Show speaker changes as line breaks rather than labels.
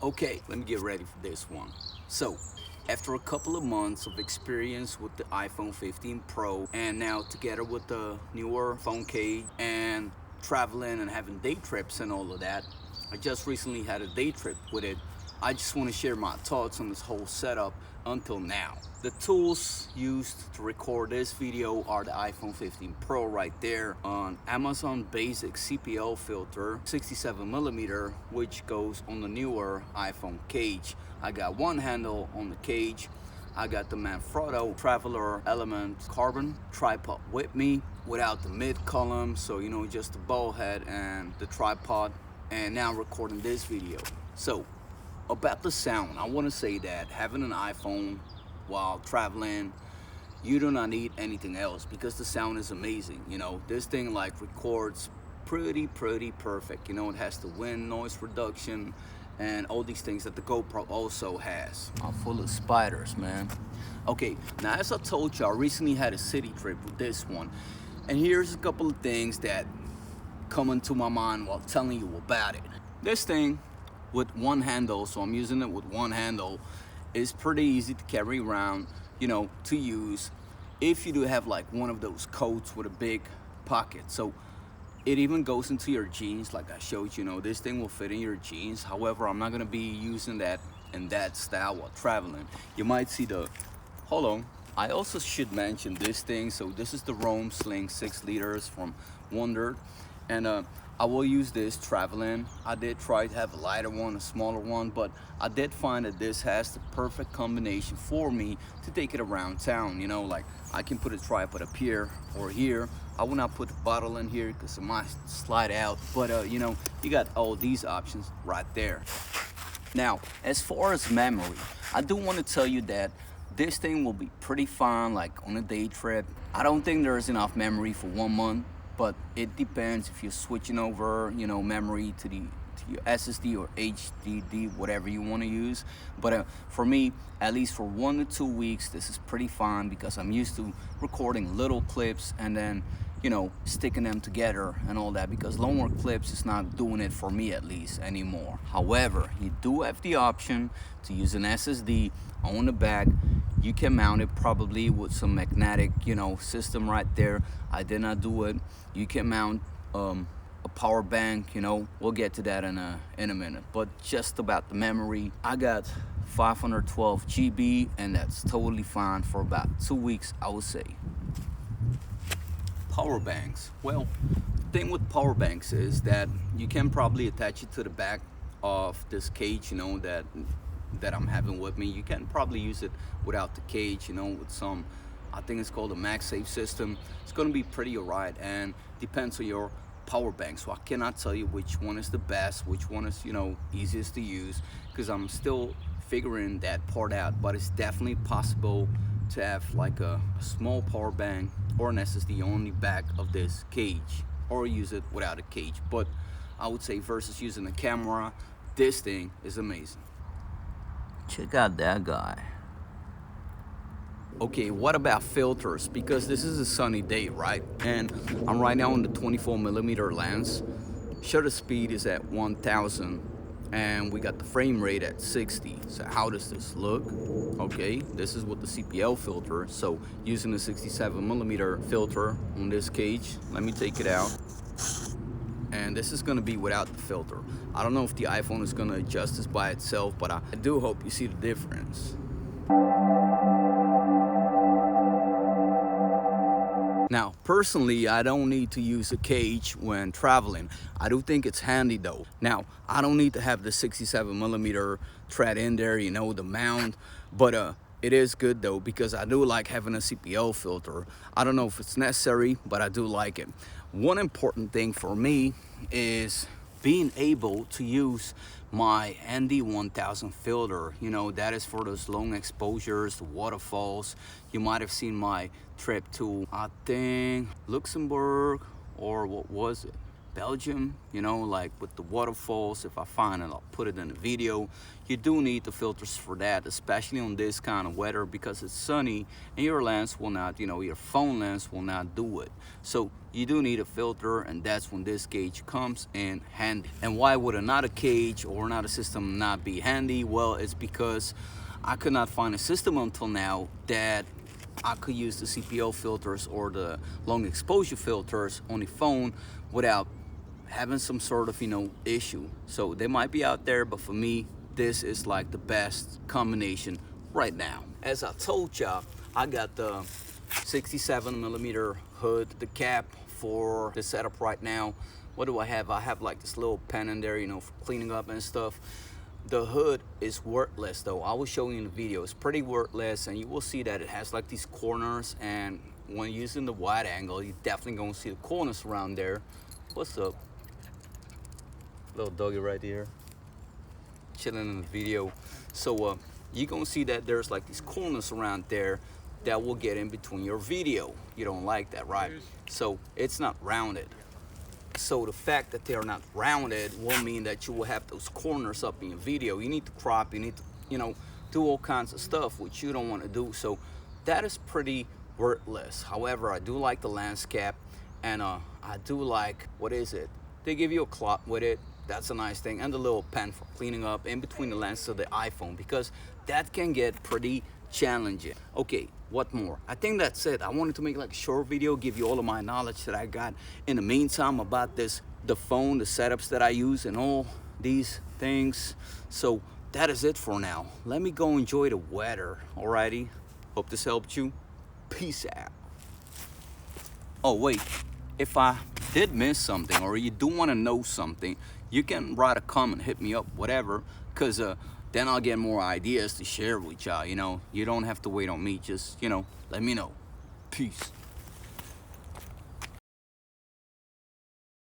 Okay, let me get ready for this one. So, after a couple of months of experience with the iPhone 15 Pro and now together with the newer phone case and traveling and having day trips and all of that, I just recently had a day trip with it. I just want to share my thoughts on this whole setup until now. The tools used to record this video are the iPhone 15 Pro right there on Amazon basic CPL filter 67mm, which goes on the newer iPhone cage. I got one handle on the cage. I got the Manfrotto Traveler Element Carbon tripod with me without the mid column, so just the ball head and the tripod, and now recording this video. So about the sound, I want to say that having an iPhone while traveling, you do not need anything else because the sound is amazing. This thing like records pretty perfect. It has the wind noise reduction and all these things that the GoPro also has. I'm full of spiders, man. Okay, now as I told you, I recently had a city trip with this one, and here's a couple of things that come into my mind while telling you about it. This thing with one handle, so I'm using it with one handle, is pretty easy to carry around, to use if you do have like one of those coats with a big pocket. So it even goes into your jeans, like I showed you. This thing will fit in your jeans. However, I'm not gonna be using that in that style while traveling. You might see hold on. I also should mention this thing. So this is the Roam Sling 6 liters from Wonder, and I will use this traveling. I did try to have a lighter one, a smaller one, but I did find that this has the perfect combination for me to take it around town. Like I can put a tripod up here or here. I will not put the bottle in here because it might slide out, but you got all these options right there. Now, as far as memory, I do want to tell you that this thing will be pretty fine, like on a day trip. I don't think there's enough memory for 1 month, but it depends if you're switching over, memory to your SSD or HDD, whatever you want to use. But for me, at least for 1 to 2 weeks, this is pretty fine because I'm used to recording little clips and then sticking them together and all that, because longer clips is not doing it for me, at least anymore. However, you do have the option to use an SSD on the back. You can mount it probably with some magnetic system right there. I did not do it. You can mount a power bank. We'll get to that in a minute. But just about the memory, I got 512 GB, and that's totally fine for about 2 weeks, I would say. Power banks. Well, the thing with power banks is that you can probably attach it to the back of this cage, that I'm having with me. You can probably use it without the cage, with some, I think it's called a MagSafe system. It's gonna be pretty alright, and depends on your power bank. So I cannot tell you which one is the best, which one is, easiest to use, because I'm still figuring that part out. But it's definitely possible to have like a small power bank or an SSD on the back of this cage, or use it without a cage. But I would say versus using a camera, this thing is amazing. Check out that guy. Okay, what about filters? Because this is a sunny day, right? And I'm right now on the 24mm lens. Shutter speed is at 1000, and we got the frame rate at 60. So how does this look? Okay, this is with the CPL filter. So using the 67mm filter on this cage, let me take it out. And this is gonna be without the filter. I don't know if the iPhone is gonna adjust this by itself, but I do hope you see the difference. Now, personally, I don't need to use a cage when traveling. I do think it's handy though. Now, I don't need to have the 67mm thread in there, the mount, but it is good though, because I do like having a CPL filter. I don't know if it's necessary, but I do like it. One important thing for me is being able to use my ND1000 filter. That is for those long exposures, the waterfalls. You might have seen my trip to, I think, Luxembourg, or what was it? Belgium, you know, like with the waterfalls. If I find it, I'll put it in the video. You do need the filters for that, especially on this kind of weather, because it's sunny and your lens will not, you know, your phone lens will not do it. So you do need a filter, and that's when this gauge comes in handy. And why would another gauge or another system not be handy? Well, it's because I could not find a system until now that I could use the CPO filters or the long exposure filters on the phone without having some sort of, you know, issue. So they might be out there, but for me, this is like the best combination right now. As I told y'all, I got the 67mm hood, the cap for the setup right now. What do I have? I have like this little pen in there, you know, for cleaning up and stuff. The hood is worthless though. I will show you in the video. It's pretty worthless, and you will see that it has like these corners, and when using the wide angle, you're definitely gonna see the corners around there. What's up? Little doggy right here, chilling in the video. So you're gonna see that there's like these corners around there that will get in between your video. You don't like that, right? So it's not rounded. So the fact that they're not rounded will mean that you will have those corners up in your video. You need to crop, you need to, you know, do all kinds of stuff which you don't want to do. So that is pretty worthless. However, I do like the lens cap, and I do like, what is it? They give you a cloth with it. That's a nice thing. And the little pen for cleaning up in between the lenses of the iPhone, because that can get pretty challenging. Okay, what more? I think that's it. I wanted to make like a short video, give you all of my knowledge that I got in the meantime about this, the phone, the setups that I use, and all these things. So that is it for now. Let me go enjoy the weather. Alrighty, hope this helped you. Peace out. Oh wait, if I did miss something, or you do want to know something, you can write a comment, hit me up, whatever, because then I'll get more ideas to share with y'all. You know, you don't have to wait on me. Just, you know, let me know. Peace.